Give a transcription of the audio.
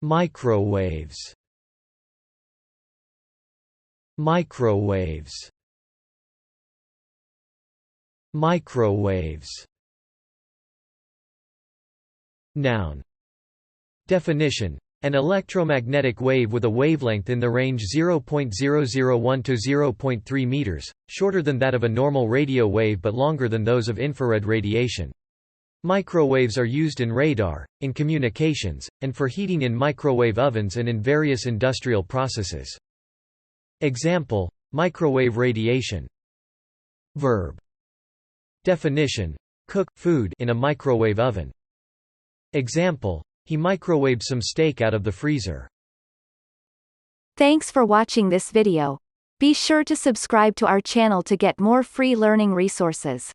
Microwaves. Microwaves. Microwaves. Noun. Definition: an electromagnetic wave with a wavelength in the range 0.001 to 0.3 meters, shorter than that of a normal radio wave but longer than those of infrared radiation. Microwaves are used in radar, in communications, and for heating in microwave ovens and in various industrial processes. Example: microwave radiation. Verb. Definition: cook food in a microwave oven. Example: he microwaved some steak out of the freezer. Thanks for watching this video. Be sure to subscribe to our channel to get more free learning resources.